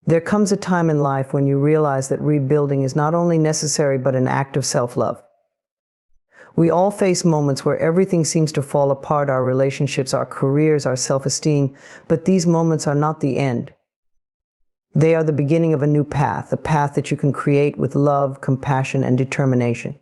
There comes a time in life when you realize that rebuilding is not only necessary but an act of self-love. We all face moments where everything seems to fall apart, our relationships, our careers, our self-esteem, but these moments are not the end. They are the beginning of a new path, a path that you can create with love, compassion, and determination.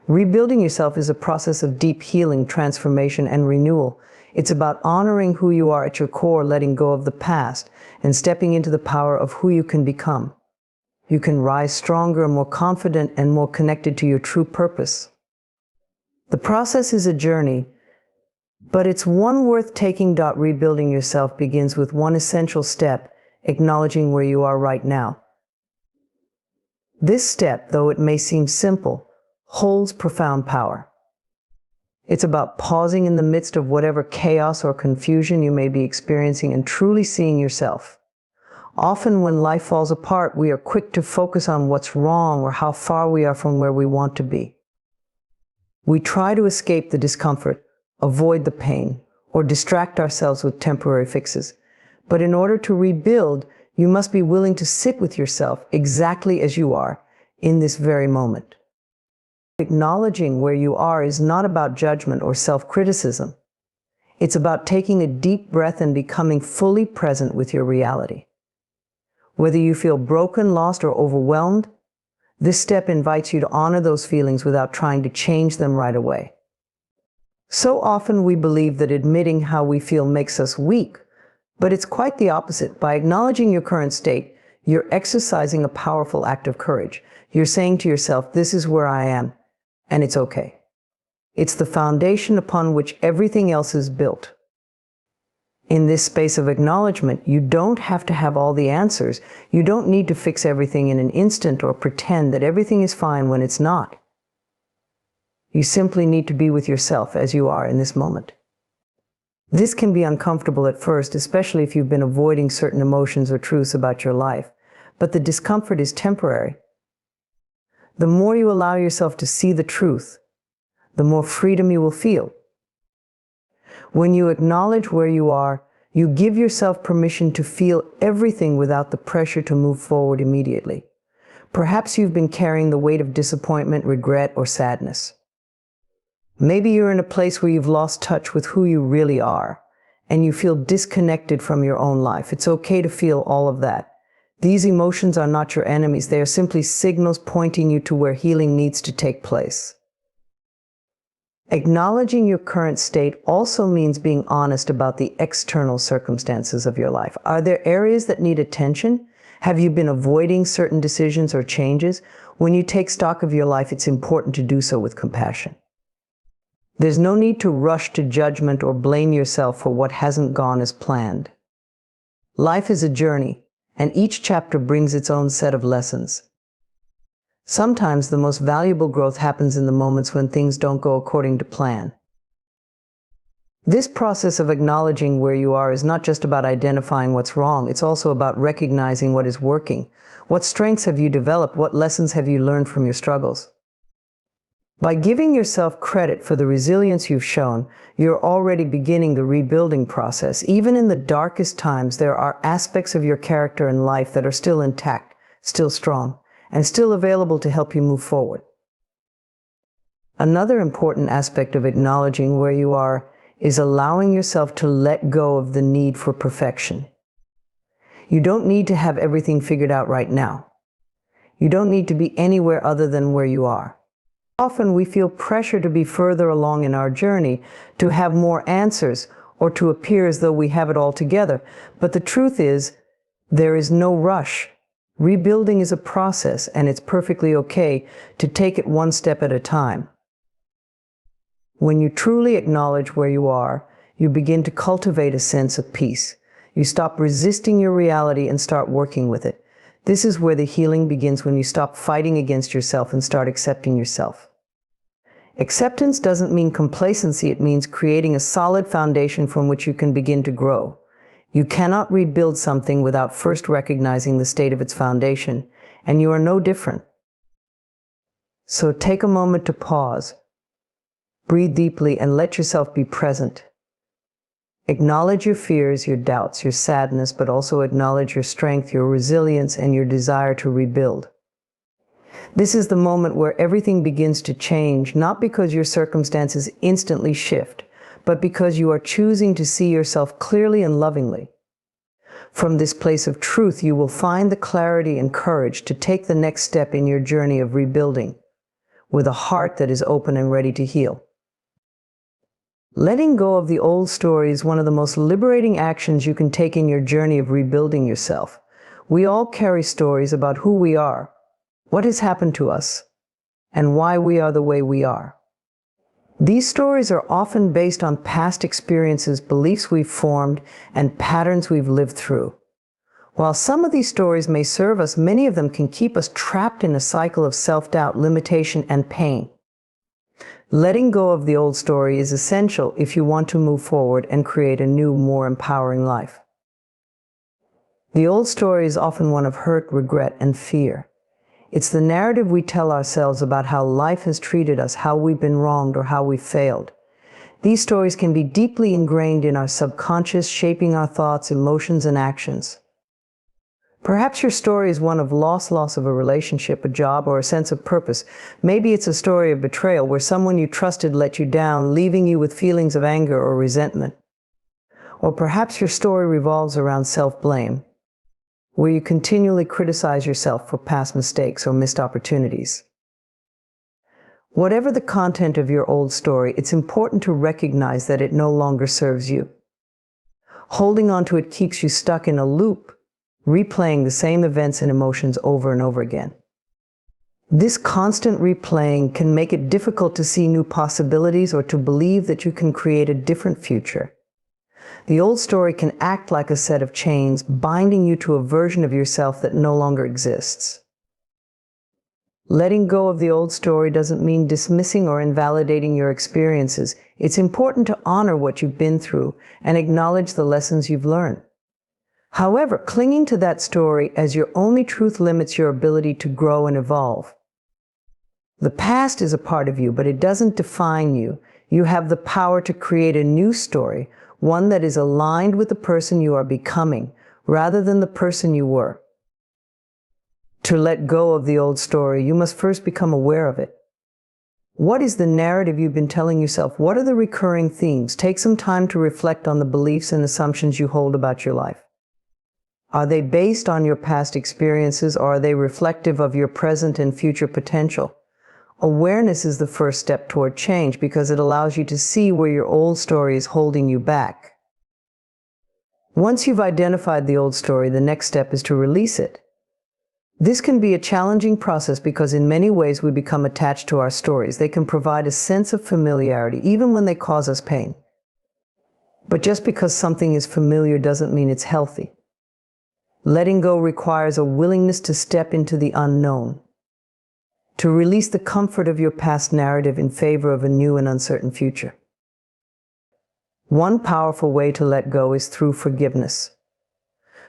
Rebuilding yourself is a process of deep healing, transformation, and renewal. It's about honoring who you are at your core, letting go of the past, and stepping into the power of who you can become. You can rise stronger, more confident, and more connected to your true purpose. The process is a journey, but it's one worth taking. Rebuilding yourself begins with one essential step: acknowledging where you are right now. This step, though it may seem simple, holds profound power. It's about pausing in the midst of whatever chaos or confusion you may be experiencing and truly seeing yourself. Often when life falls apart, we are quick to focus on what's wrong or how far we are from where we want to be. We try to escape the discomfort, avoid the pain, or distract ourselves with temporary fixes. But in order to rebuild, you must be willing to sit with yourself exactly as you are in this very moment. Acknowledging where you are is not about judgment or self-criticism. It's about taking a deep breath and becoming fully present with your reality. Whether you feel broken, lost, or overwhelmed, this step invites you to honor those feelings without trying to change them right away. So often we believe that admitting how we feel makes us weak, but it's quite the opposite. By acknowledging your current state, you're exercising a powerful act of courage. You're saying to yourself, this is where I am, and it's okay. It's the foundation upon which everything else is built. In this space of acknowledgement, you don't have to have all the answers. You don't need to fix everything in an instant or pretend that everything is fine when it's not. You simply need to be with yourself as you are in this moment. This can be uncomfortable at first, especially if you've been avoiding certain emotions or truths about your life, but the discomfort is temporary. The more you allow yourself to see the truth, the more freedom you will feel. When you acknowledge where you are, you give yourself permission to feel everything without the pressure to move forward immediately. Perhaps you've been carrying the weight of disappointment, regret, or sadness. Maybe you're in a place where you've lost touch with who you really are, and you feel disconnected from your own life. It's okay to feel all of that. These emotions are not your enemies. They are simply signals pointing you to where healing needs to take place. Acknowledging your current state also means being honest about the external circumstances of your life. Are there areas that need attention? Have you been avoiding certain decisions or changes? When you take stock of your life, it's important to do so with compassion. There's no need to rush to judgment or blame yourself for what hasn't gone as planned. Life is a journey, and each chapter brings its own set of lessons. Sometimes the most valuable growth happens in the moments when things don't go according to plan. This process of acknowledging where you are is not just about identifying what's wrong, it's also about recognizing what is working. What strengths have you developed? What lessons have you learned from your struggles? By giving yourself credit for the resilience you've shown, you're already beginning the rebuilding process. Even in the darkest times, there are aspects of your character and life that are still intact, still strong, and still available to help you move forward. Another important aspect of acknowledging where you are is allowing yourself to let go of the need for perfection. You don't need to have everything figured out right now. You don't need to be anywhere other than where you are. Often we feel pressure to be further along in our journey, to have more answers, or to appear as though we have it all together. But the truth is, there is no rush. Rebuilding is a process, and it's perfectly okay to take it one step at a time. When you truly acknowledge where you are, you begin to cultivate a sense of peace. You stop resisting your reality and start working with it. This is where the healing begins, when you stop fighting against yourself and start accepting yourself. Acceptance doesn't mean complacency. It means creating a solid foundation from which you can begin to grow. You cannot rebuild something without first recognizing the state of its foundation, and you are no different. So take a moment to pause, breathe deeply, and let yourself be present. Acknowledge your fears, your doubts, your sadness, but also acknowledge your strength, your resilience, and your desire to rebuild. This is the moment where everything begins to change, not because your circumstances instantly shift, but because you are choosing to see yourself clearly and lovingly. From this place of truth, you will find the clarity and courage to take the next step in your journey of rebuilding, with a heart that is open and ready to heal. Letting go of the old story is one of the most liberating actions you can take in your journey of rebuilding yourself. We all carry stories about who we are, what has happened to us, and why we are the way we are. These stories are often based on past experiences, beliefs we've formed, and patterns we've lived through. While some of these stories may serve us, many of them can keep us trapped in a cycle of self-doubt, limitation, and pain. Letting go of the old story is essential if you want to move forward and create a new, more empowering life. The old story is often one of hurt, regret, and fear. It's the narrative we tell ourselves about how life has treated us, how we've been wronged, or how we've failed. These stories can be deeply ingrained in our subconscious, shaping our thoughts, emotions, and actions. Perhaps your story is one of loss of a relationship, a job, or a sense of purpose. Maybe it's a story of betrayal where someone you trusted let you down, leaving you with feelings of anger or resentment. Or perhaps your story revolves around self-blame, where you continually criticize yourself for past mistakes or missed opportunities. Whatever the content of your old story, it's important to recognize that it no longer serves you. Holding on to it keeps you stuck in a loop, replaying the same events and emotions over and over again. This constant replaying can make it difficult to see new possibilities or to believe that you can create a different future. The old story can act like a set of chains, binding you to a version of yourself that no longer exists. Letting go of the old story doesn't mean dismissing or invalidating your experiences. It's important to honor what you've been through and acknowledge the lessons you've learned. However, clinging to that story as your only truth limits your ability to grow and evolve. The past is a part of you, but it doesn't define you. You have the power to create a new story, one that is aligned with the person you are becoming, rather than the person you were. To let go of the old story, you must first become aware of it. What is the narrative you've been telling yourself? What are the recurring themes? Take some time to reflect on the beliefs and assumptions you hold about your life. Are they based on your past experiences, or are they reflective of your present and future potential? Awareness is the first step toward change because it allows you to see where your old story is holding you back. Once you've identified the old story, the next step is to release it. This can be a challenging process because in many ways we become attached to our stories. They can provide a sense of familiarity even when they cause us pain. But just because something is familiar doesn't mean it's healthy. Letting go requires a willingness to step into the unknown, to release the comfort of your past narrative in favor of a new and uncertain future. One powerful way to let go is through forgiveness.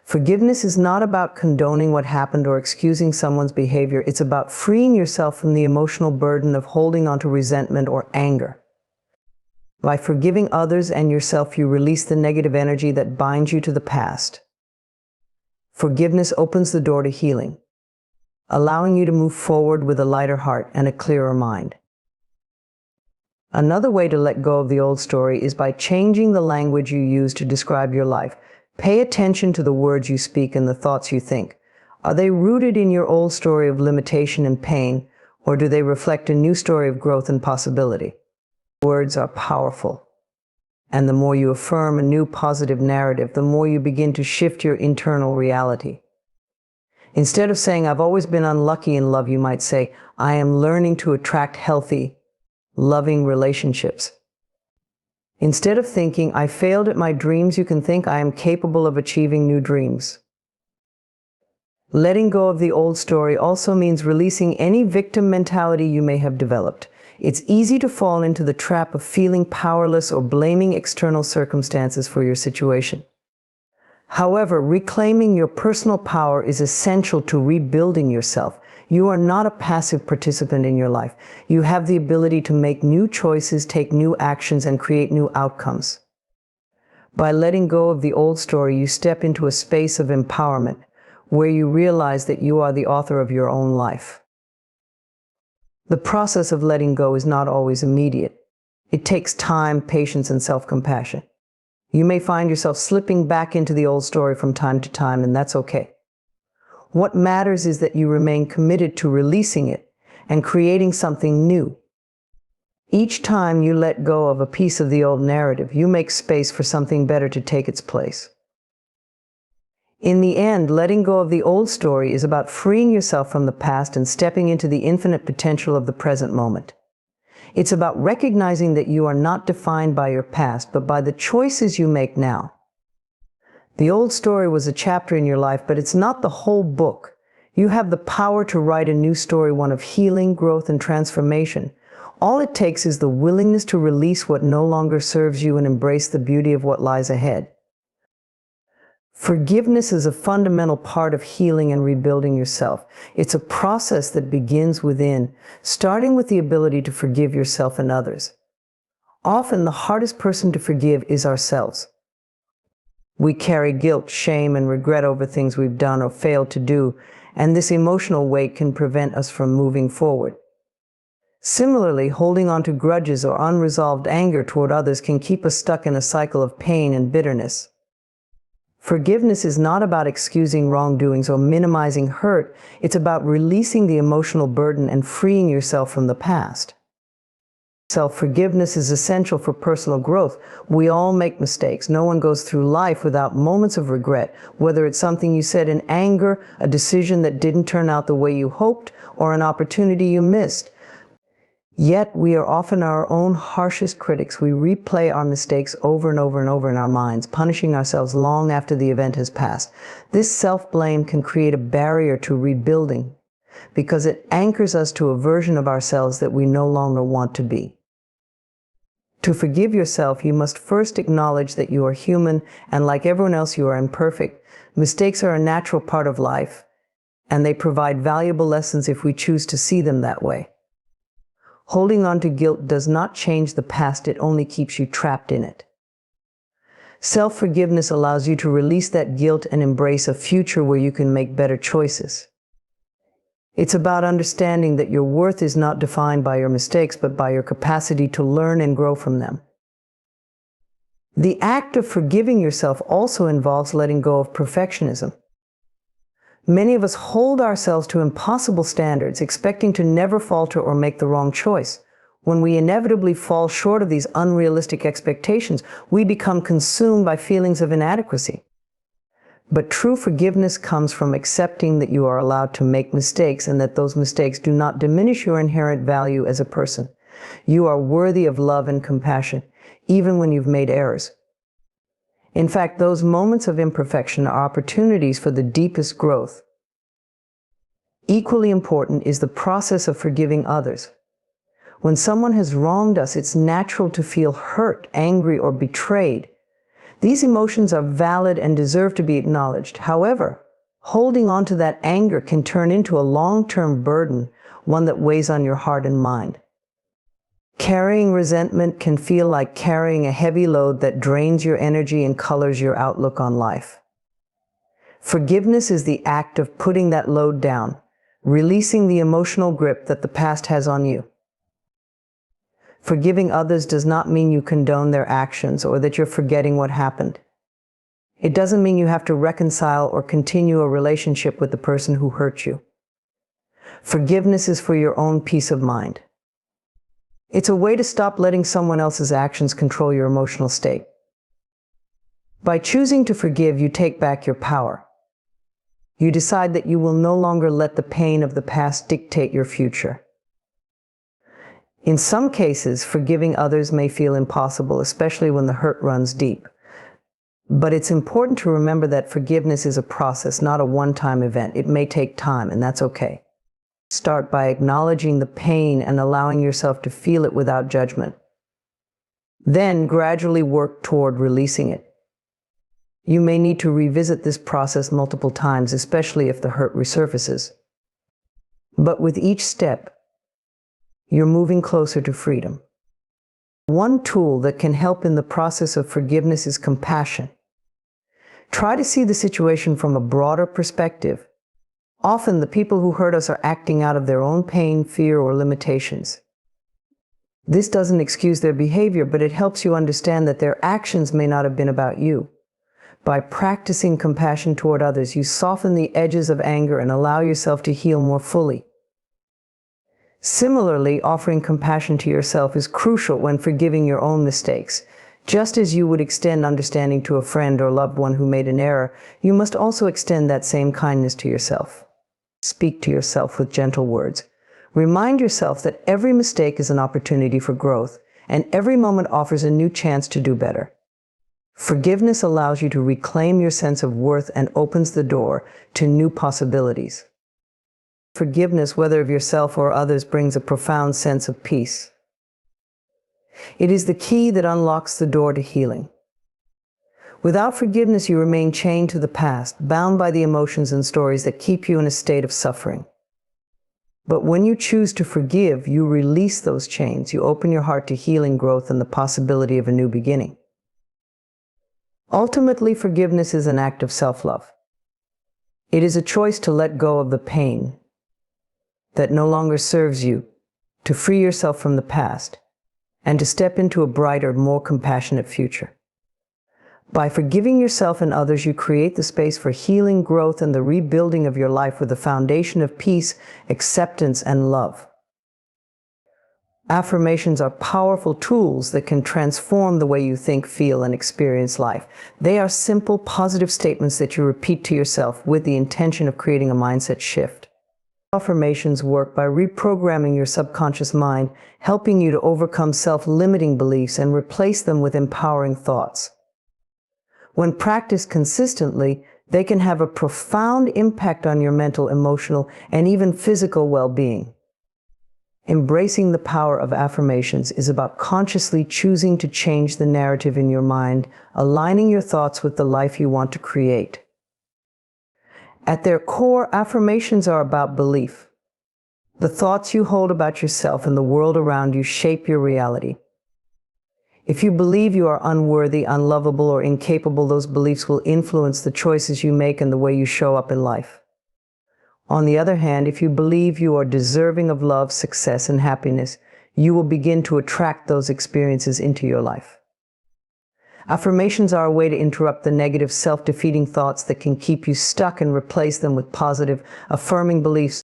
Forgiveness is not about condoning what happened or excusing someone's behavior. It's about freeing yourself from the emotional burden of holding on to resentment or anger. By forgiving others and yourself, you release the negative energy that binds you to the past. Forgiveness opens the door to healing, allowing you to move forward with a lighter heart and a clearer mind. Another way to let go of the old story is by changing the language you use to describe your life. Pay attention to the words you speak and the thoughts you think. Are they rooted in your old story of limitation and pain, or do they reflect a new story of growth and possibility? Words are powerful. And the more you affirm a new positive narrative, the more you begin to shift your internal reality. Instead of saying, "I've always been unlucky in love," you might say, "I am learning to attract healthy, loving relationships." Instead of thinking, "I failed at my dreams," you can think, "I am capable of achieving new dreams." Letting go of the old story also means releasing any victim mentality you may have developed. It's easy to fall into the trap of feeling powerless or blaming external circumstances for your situation. However, reclaiming your personal power is essential to rebuilding yourself. You are not a passive participant in your life. You have the ability to make new choices, take new actions, and create new outcomes. By letting go of the old story, you step into a space of empowerment where you realize that you are the author of your own life. The process of letting go is not always immediate. It takes time, patience, and self-compassion. You may find yourself slipping back into the old story from time to time, and that's okay. What matters is that you remain committed to releasing it and creating something new. Each time you let go of a piece of the old narrative, you make space for something better to take its place. In the end, letting go of the old story is about freeing yourself from the past and stepping into the infinite potential of the present moment. It's about recognizing that you are not defined by your past, but by the choices you make now. The old story was a chapter in your life, but it's not the whole book. You have the power to write a new story, one of healing, growth, and transformation. All it takes is the willingness to release what no longer serves you and embrace the beauty of what lies ahead. Forgiveness is a fundamental part of healing and rebuilding yourself. It's a process that begins within, starting with the ability to forgive yourself and others. Often, the hardest person to forgive is ourselves. We carry guilt, shame, and regret over things we've done or failed to do, and this emotional weight can prevent us from moving forward. Similarly, holding on to grudges or unresolved anger toward others can keep us stuck in a cycle of pain and bitterness. Forgiveness is not about excusing wrongdoings or minimizing hurt. It's about releasing the emotional burden and freeing yourself from the past. Self-forgiveness is essential for personal growth. We all make mistakes. No one goes through life without moments of regret, whether it's something you said in anger, a decision that didn't turn out the way you hoped, or an opportunity you missed. Yet, we are often our own harshest critics. We replay our mistakes over and over and over in our minds, punishing ourselves long after the event has passed. This self-blame can create a barrier to rebuilding because it anchors us to a version of ourselves that we no longer want to be. To forgive yourself, you must first acknowledge that you are human, and like everyone else, you are imperfect. Mistakes are a natural part of life, and they provide valuable lessons if we choose to see them that way. Holding on to guilt does not change the past, it only keeps you trapped in it. Self-forgiveness allows you to release that guilt and embrace a future where you can make better choices. It's about understanding that your worth is not defined by your mistakes, but by your capacity to learn and grow from them. The act of forgiving yourself also involves letting go of perfectionism. Many of us hold ourselves to impossible standards, expecting to never falter or make the wrong choice. When we inevitably fall short of these unrealistic expectations, we become consumed by feelings of inadequacy. But true forgiveness comes from accepting that you are allowed to make mistakes and that those mistakes do not diminish your inherent value as a person. You are worthy of love and compassion, even when you've made errors. In fact, those moments of imperfection are opportunities for the deepest growth. Equally important is the process of forgiving others. When someone has wronged us, it's natural to feel hurt, angry, or betrayed. These emotions are valid and deserve to be acknowledged. However, holding on to that anger can turn into a long-term burden, one that weighs on your heart and mind. Carrying resentment can feel like carrying a heavy load that drains your energy and colors your outlook on life. Forgiveness is the act of putting that load down, releasing the emotional grip that the past has on you. Forgiving others does not mean you condone their actions or that you're forgetting what happened. It doesn't mean you have to reconcile or continue a relationship with the person who hurt you. Forgiveness is for your own peace of mind. It's a way to stop letting someone else's actions control your emotional state. By choosing to forgive, you take back your power. You decide that you will no longer let the pain of the past dictate your future. In some cases, forgiving others may feel impossible, especially when the hurt runs deep. But it's important to remember that forgiveness is a process, not a one-time event. It may take time, and that's okay. Start by acknowledging the pain and allowing yourself to feel it without judgment. Then gradually work toward releasing it. You may need to revisit this process multiple times, especially if the hurt resurfaces. But with each step, you're moving closer to freedom. One tool that can help in the process of forgiveness is compassion. Try to see the situation from a broader perspective. Often, the people who hurt us are acting out of their own pain, fear, or limitations. This doesn't excuse their behavior, but it helps you understand that their actions may not have been about you. By practicing compassion toward others, you soften the edges of anger and allow yourself to heal more fully. Similarly, offering compassion to yourself is crucial when forgiving your own mistakes. Just as you would extend understanding to a friend or loved one who made an error, you must also extend that same kindness to yourself. Speak to yourself with gentle words. Remind yourself that every mistake is an opportunity for growth, and every moment offers a new chance to do better. Forgiveness allows you to reclaim your sense of worth and opens the door to new possibilities. Forgiveness, whether of yourself or others, brings a profound sense of peace. It is the key that unlocks the door to healing. Without forgiveness, you remain chained to the past, bound by the emotions and stories that keep you in a state of suffering. But when you choose to forgive, you release those chains. You open your heart to healing, growth, and the possibility of a new beginning. Ultimately, forgiveness is an act of self-love. It is a choice to let go of the pain that no longer serves you, to free yourself from the past, and to step into a brighter, more compassionate future. By forgiving yourself and others, you create the space for healing, growth, and the rebuilding of your life with a foundation of peace, acceptance, and love. Affirmations are powerful tools that can transform the way you think, feel, and experience life. They are simple, positive statements that you repeat to yourself with the intention of creating a mindset shift. Affirmations work by reprogramming your subconscious mind, helping you to overcome self-limiting beliefs and replace them with empowering thoughts. When practiced consistently, they can have a profound impact on your mental, emotional, and even physical well-being. Embracing the power of affirmations is about consciously choosing to change the narrative in your mind, aligning your thoughts with the life you want to create. At their core, affirmations are about belief. The thoughts you hold about yourself and the world around you shape your reality. If you believe you are unworthy, unlovable, or incapable, those beliefs will influence the choices you make and the way you show up in life. On the other hand, if you believe you are deserving of love, success, and happiness, you will begin to attract those experiences into your life. Affirmations are a way to interrupt the negative, self-defeating thoughts that can keep you stuck and replace them with positive, affirming beliefs.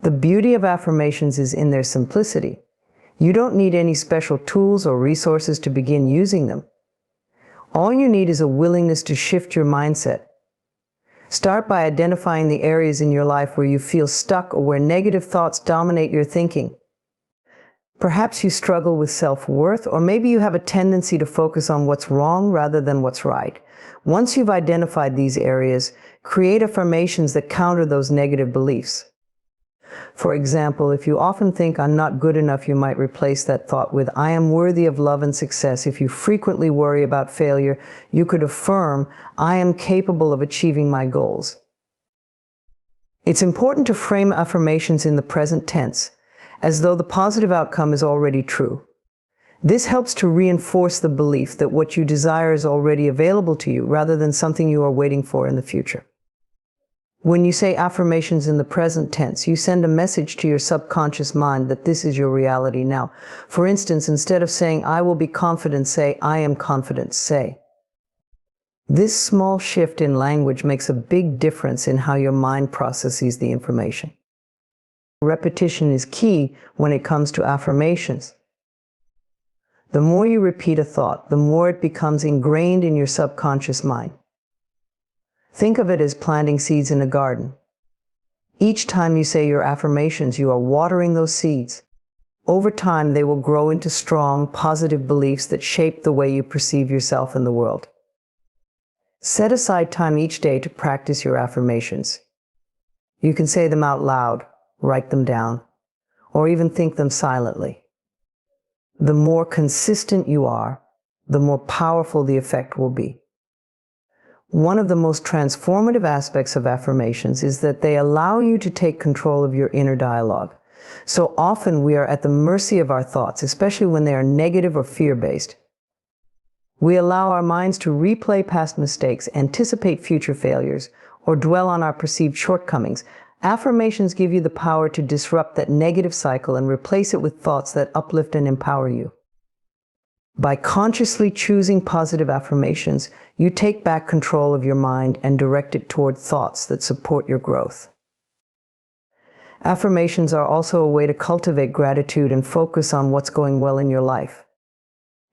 The beauty of affirmations is in their simplicity. You don't need any special tools or resources to begin using them. All you need is a willingness to shift your mindset. Start by identifying the areas in your life where you feel stuck or where negative thoughts dominate your thinking. Perhaps you struggle with self-worth, or maybe you have a tendency to focus on what's wrong rather than what's right. Once you've identified these areas, create affirmations that counter those negative beliefs. For example, if you often think, "I'm not good enough," you might replace that thought with, "I am worthy of love and success." If you frequently worry about failure, you could affirm, "I am capable of achieving my goals." It's important to frame affirmations in the present tense, as though the positive outcome is already true. This helps to reinforce the belief that what you desire is already available to you, rather than something you are waiting for in the future. When you say affirmations in the present tense, you send a message to your subconscious mind that this is your reality now. For instance, instead of saying, "I will be confident," say, "I am confident," say. This small shift in language makes a big difference in how your mind processes the information. Repetition is key when it comes to affirmations. The more you repeat a thought, the more it becomes ingrained in your subconscious mind. Think of it as planting seeds in a garden. Each time you say your affirmations, you are watering those seeds. Over time, they will grow into strong, positive beliefs that shape the way you perceive yourself in the world. Set aside time each day to practice your affirmations. You can say them out loud, write them down, or even think them silently. The more consistent you are, the more powerful the effect will be. One of the most transformative aspects of affirmations is that they allow you to take control of your inner dialogue. So often we are at the mercy of our thoughts, especially when they are negative or fear-based. We allow our minds to replay past mistakes, anticipate future failures, or dwell on our perceived shortcomings. Affirmations give you the power to disrupt that negative cycle and replace it with thoughts that uplift and empower you. By consciously choosing positive affirmations, you take back control of your mind and direct it toward thoughts that support your growth. Affirmations are also a way to cultivate gratitude and focus on what's going well in your life.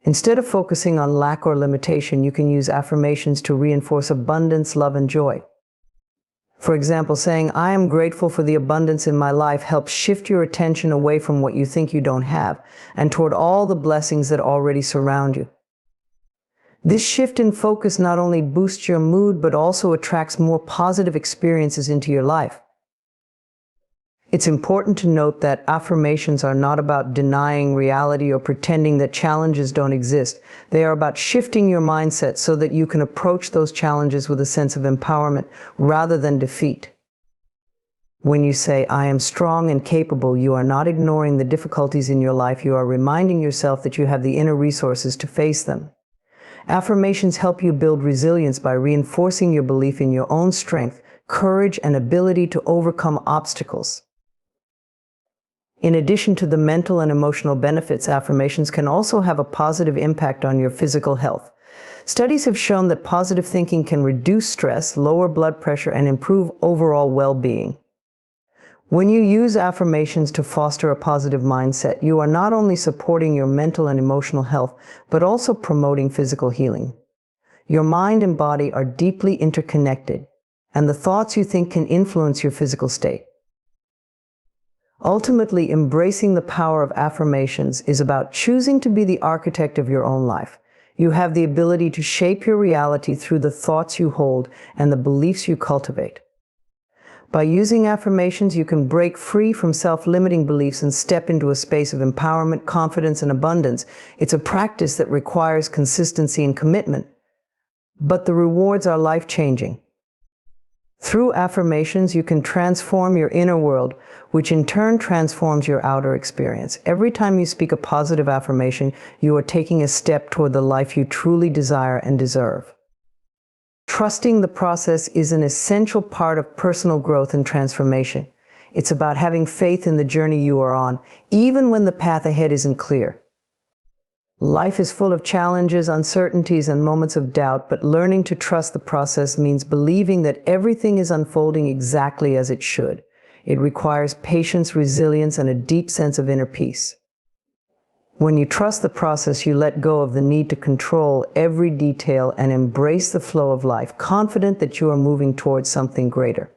Instead of focusing on lack or limitation, you can use affirmations to reinforce abundance, love, and joy. For example, saying, "I am grateful for the abundance in my life," helps shift your attention away from what you think you don't have and toward all the blessings that already surround you. This shift in focus not only boosts your mood, but also attracts more positive experiences into your life. It's important to note that affirmations are not about denying reality or pretending that challenges don't exist. They are about shifting your mindset so that you can approach those challenges with a sense of empowerment rather than defeat. When you say, "I am strong and capable," you are not ignoring the difficulties in your life. You are reminding yourself that you have the inner resources to face them. Affirmations help you build resilience by reinforcing your belief in your own strength, courage, and ability to overcome obstacles. In addition to the mental and emotional benefits, affirmations can also have a positive impact on your physical health. Studies have shown that positive thinking can reduce stress, lower blood pressure, and improve overall well-being. When you use affirmations to foster a positive mindset, you are not only supporting your mental and emotional health, but also promoting physical healing. Your mind and body are deeply interconnected, and the thoughts you think can influence your physical state. Ultimately, embracing the power of affirmations is about choosing to be the architect of your own life. You have the ability to shape your reality through the thoughts you hold and the beliefs you cultivate. By using affirmations, you can break free from self-limiting beliefs and step into a space of empowerment, confidence, and abundance. It's a practice that requires consistency and commitment, but the rewards are life-changing. Through affirmations, you can transform your inner world, which in turn transforms your outer experience. Every time you speak a positive affirmation, you are taking a step toward the life you truly desire and deserve. Trusting the process is an essential part of personal growth and transformation. It's about having faith in the journey you are on, even when the path ahead isn't clear. Life is full of challenges, uncertainties, and moments of doubt, but learning to trust the process means believing that everything is unfolding exactly as it should. It requires patience, resilience, and a deep sense of inner peace. When you trust the process, you let go of the need to control every detail and embrace the flow of life, confident that you are moving towards something greater.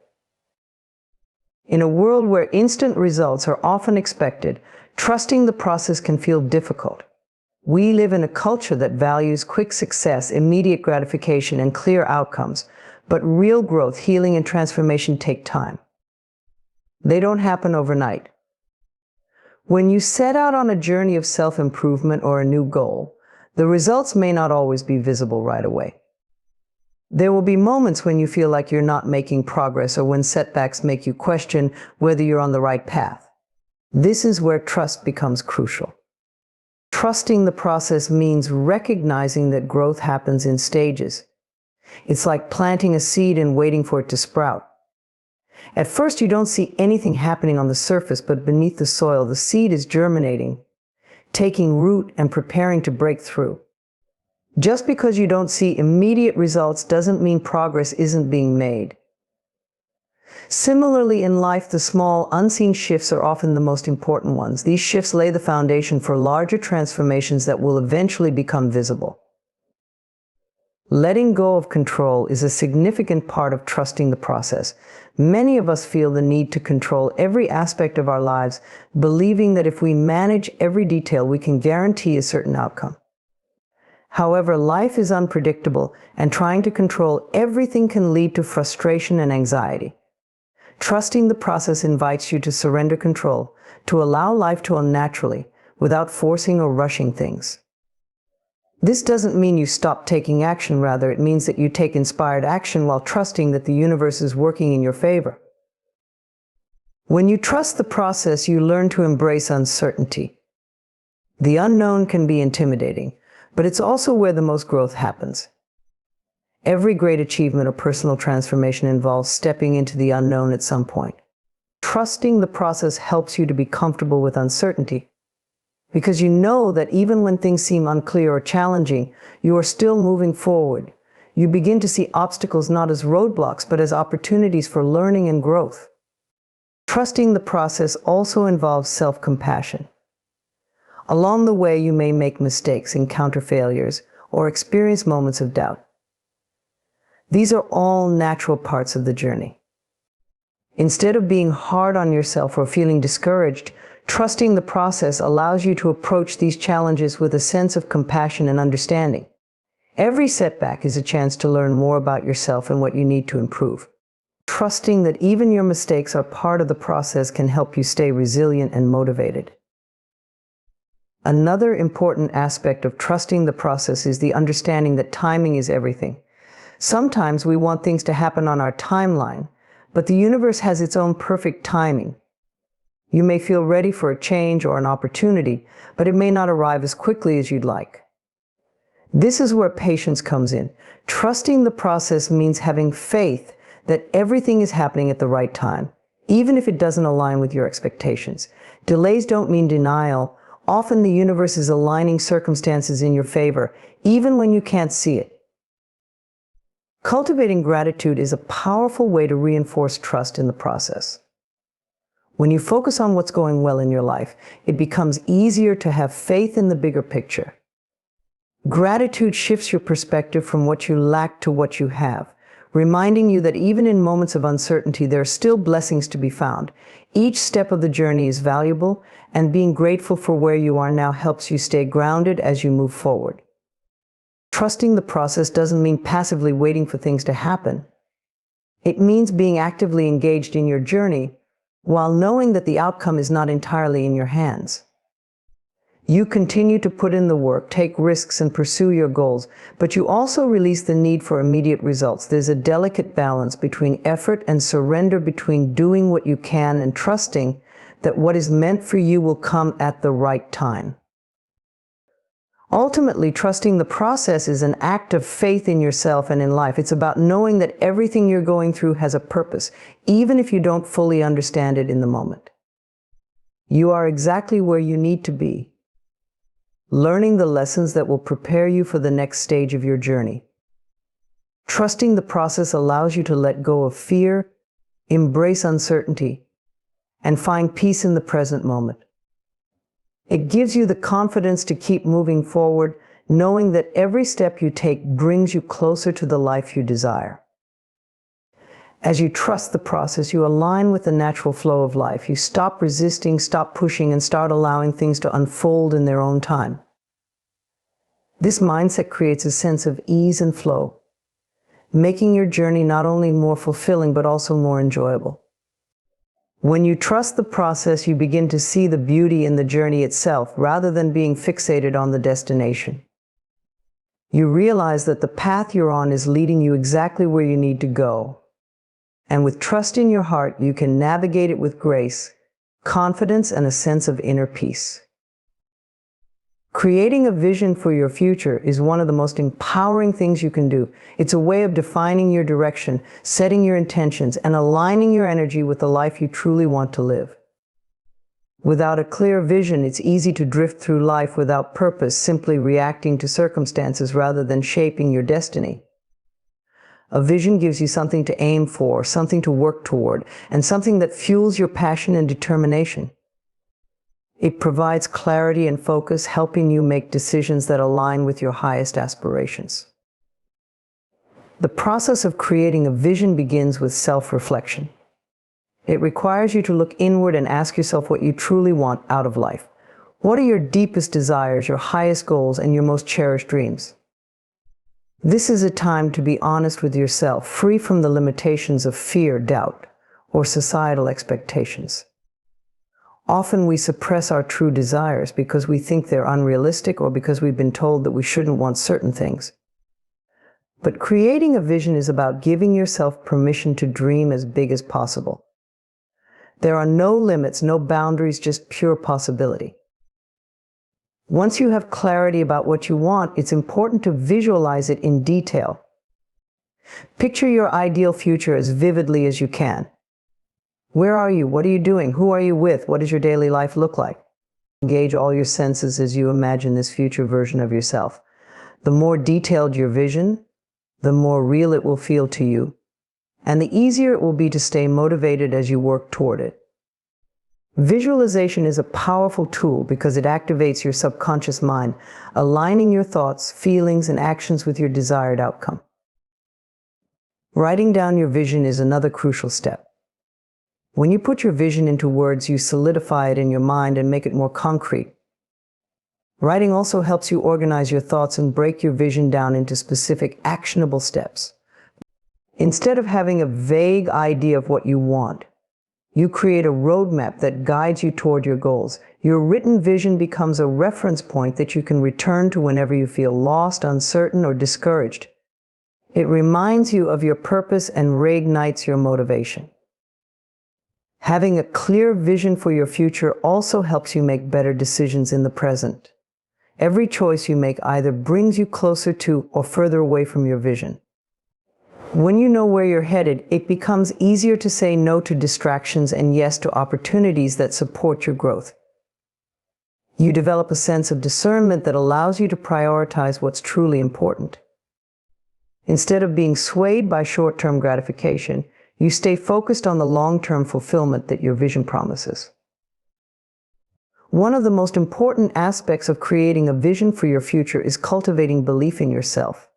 In a world where instant results are often expected, trusting the process can feel difficult. We live in a culture that values quick success, immediate gratification, and clear outcomes, but real growth, healing, and transformation take time. They don't happen overnight. When you set out on a journey of self-improvement or a new goal, the results may not always be visible right away. There will be moments when you feel like you're not making progress or when setbacks make you question whether you're on the right path. This is where trust becomes crucial. Trusting the process means recognizing that growth happens in stages. It's like planting a seed and waiting for it to sprout. At first, you don't see anything happening on the surface, but beneath the soil, the seed is germinating, taking root, and preparing to break through. Just because you don't see immediate results doesn't mean progress isn't being made. Similarly, in life, the small, unseen shifts are often the most important ones. These shifts lay the foundation for larger transformations that will eventually become visible. Letting go of control is a significant part of trusting the process. Many of us feel the need to control every aspect of our lives, believing that if we manage every detail, we can guarantee a certain outcome. However, life is unpredictable, and trying to control everything can lead to frustration and anxiety. Trusting the process invites you to surrender control, to allow life to unfold naturally, without forcing or rushing things. This doesn't mean you stop taking action, rather, it means that you take inspired action while trusting that the universe is working in your favor. When you trust the process, you learn to embrace uncertainty. The unknown can be intimidating, but it's also where the most growth happens. Every great achievement or personal transformation involves stepping into the unknown at some point. Trusting the process helps you to be comfortable with uncertainty, because you know that even when things seem unclear or challenging, you are still moving forward. You begin to see obstacles not as roadblocks, but as opportunities for learning and growth. Trusting the process also involves self-compassion. Along the way, you may make mistakes, encounter failures, or experience moments of doubt. These are all natural parts of the journey. Instead of being hard on yourself or feeling discouraged, trusting the process allows you to approach these challenges with a sense of compassion and understanding. Every setback is a chance to learn more about yourself and what you need to improve. Trusting that even your mistakes are part of the process can help you stay resilient and motivated. Another important aspect of trusting the process is the understanding that timing is everything. Sometimes we want things to happen on our timeline, but the universe has its own perfect timing. You may feel ready for a change or an opportunity, but it may not arrive as quickly as you'd like. This is where patience comes in. Trusting the process means having faith that everything is happening at the right time, even if it doesn't align with your expectations. Delays don't mean denial. Often the universe is aligning circumstances in your favor, even when you can't see it. Cultivating gratitude is a powerful way to reinforce trust in the process. When you focus on what's going well in your life, it becomes easier to have faith in the bigger picture. Gratitude shifts your perspective from what you lack to what you have, reminding you that even in moments of uncertainty, there are still blessings to be found. Each step of the journey is valuable, and being grateful for where you are now helps you stay grounded as you move forward. Trusting the process doesn't mean passively waiting for things to happen. It means being actively engaged in your journey, while knowing that the outcome is not entirely in your hands. You continue to put in the work, take risks, and pursue your goals, but you also release the need for immediate results. There's a delicate balance between effort and surrender, between doing what you can and trusting that what is meant for you will come at the right time. Ultimately, trusting the process is an act of faith in yourself and in life. It's about knowing that everything you're going through has a purpose, even if you don't fully understand it in the moment. You are exactly where you need to be, learning the lessons that will prepare you for the next stage of your journey. Trusting the process allows you to let go of fear, embrace uncertainty, and find peace in the present moment. It gives you the confidence to keep moving forward, knowing that every step you take brings you closer to the life you desire. As you trust the process, you align with the natural flow of life. You stop resisting, stop pushing, and start allowing things to unfold in their own time. This mindset creates a sense of ease and flow, making your journey not only more fulfilling, but also more enjoyable. When you trust the process, you begin to see the beauty in the journey itself, rather than being fixated on the destination. You realize that the path you're on is leading you exactly where you need to go. And with trust in your heart, you can navigate it with grace, confidence, and a sense of inner peace. Creating a vision for your future is one of the most empowering things you can do. It's a way of defining your direction, setting your intentions, and aligning your energy with the life you truly want to live. Without a clear vision, it's easy to drift through life without purpose, simply reacting to circumstances rather than shaping your destiny. A vision gives you something to aim for, something to work toward, and something that fuels your passion and determination. It provides clarity and focus, helping you make decisions that align with your highest aspirations. The process of creating a vision begins with self-reflection. It requires you to look inward and ask yourself what you truly want out of life. What are your deepest desires, your highest goals, and your most cherished dreams? This is a time to be honest with yourself, free from the limitations of fear, doubt, or societal expectations. Often we suppress our true desires because we think they're unrealistic, or because we've been told that we shouldn't want certain things. But creating a vision is about giving yourself permission to dream as big as possible. There are no limits, no boundaries, just pure possibility. Once you have clarity about what you want, it's important to visualize it in detail. Picture your ideal future as vividly as you can. Where are you? What are you doing? Who are you with? What does your daily life look like? Engage all your senses as you imagine this future version of yourself. The more detailed your vision, the more real it will feel to you, and the easier it will be to stay motivated as you work toward it. Visualization is a powerful tool because it activates your subconscious mind, aligning your thoughts, feelings, and actions with your desired outcome. Writing down your vision is another crucial step. When you put your vision into words, you solidify it in your mind and make it more concrete. Writing also helps you organize your thoughts and break your vision down into specific, actionable steps. Instead of having a vague idea of what you want, you create a roadmap that guides you toward your goals. Your written vision becomes a reference point that you can return to whenever you feel lost, uncertain, or discouraged. It reminds you of your purpose and reignites your motivation. Having a clear vision for your future also helps you make better decisions in the present. Every choice you make either brings you closer to or further away from your vision. When you know where you're headed, it becomes easier to say no to distractions and yes to opportunities that support your growth. You develop a sense of discernment that allows you to prioritize what's truly important. Instead of being swayed by short-term gratification, you stay focused on the long-term fulfillment that your vision promises. One of the most important aspects of creating a vision for your future is cultivating belief in yourself.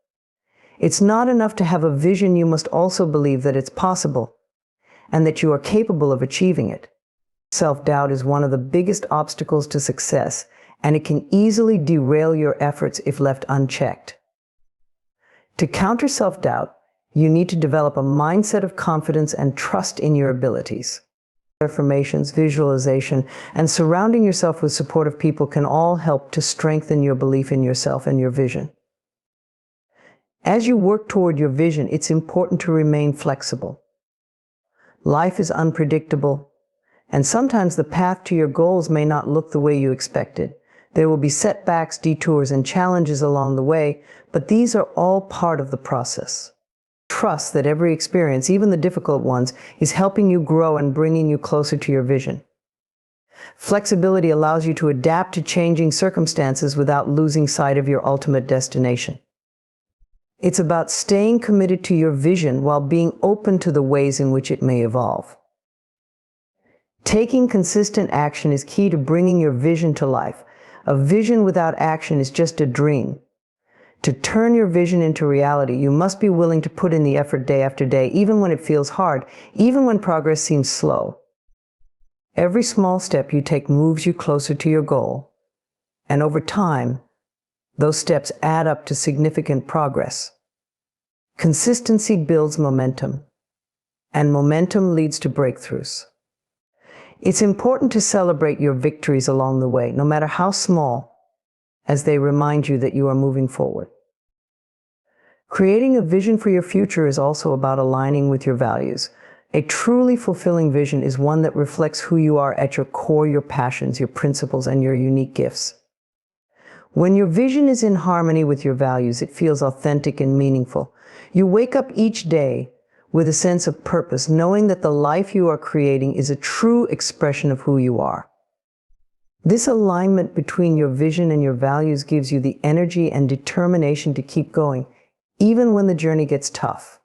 It's not enough to have a vision, you must also believe that it's possible and that you are capable of achieving it. Self-doubt is one of the biggest obstacles to success, and it can easily derail your efforts if left unchecked. To counter self-doubt, you need to develop a mindset of confidence and trust in your abilities. Affirmations, visualization, and surrounding yourself with supportive people can all help to strengthen your belief in yourself and your vision. As you work toward your vision, it's important to remain flexible. Life is unpredictable, and sometimes the path to your goals may not look the way you expected. There will be setbacks, detours, and challenges along the way, but these are all part of the process. Trust that every experience, even the difficult ones, is helping you grow and bringing you closer to your vision. Flexibility allows you to adapt to changing circumstances without losing sight of your ultimate destination. It's about staying committed to your vision while being open to the ways in which it may evolve. Taking consistent action is key to bringing your vision to life. A vision without action is just a dream. To turn your vision into reality, you must be willing to put in the effort day after day, even when it feels hard, even when progress seems slow. Every small step you take moves you closer to your goal, and over time, those steps add up to significant progress. Consistency builds momentum, and momentum leads to breakthroughs. It's important to celebrate your victories along the way, no matter how small, as they remind you that you are moving forward. Creating a vision for your future is also about aligning with your values. A truly fulfilling vision is one that reflects who you are at your core, your passions, your principles, and your unique gifts. When your vision is in harmony with your values, it feels authentic and meaningful. You wake up each day with a sense of purpose, knowing that the life you are creating is a true expression of who you are. This alignment between your vision and your values gives you the energy and determination to keep going, even when the journey gets tough.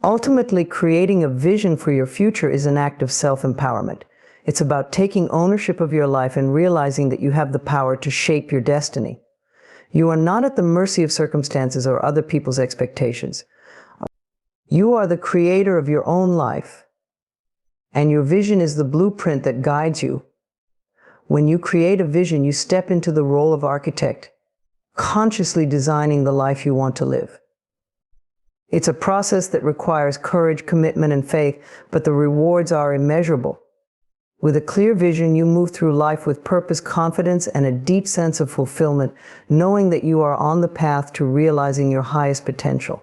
Ultimately, creating a vision for your future is an act of self-empowerment. It's about taking ownership of your life and realizing that you have the power to shape your destiny. You are not at the mercy of circumstances or other people's expectations. You are the creator of your own life, and your vision is the blueprint that guides you. When you create a vision, you step into the role of architect, consciously designing the life you want to live. It's a process that requires courage, commitment, and faith, but the rewards are immeasurable. With a clear vision, you move through life with purpose, confidence, and a deep sense of fulfillment, knowing that you are on the path to realizing your highest potential.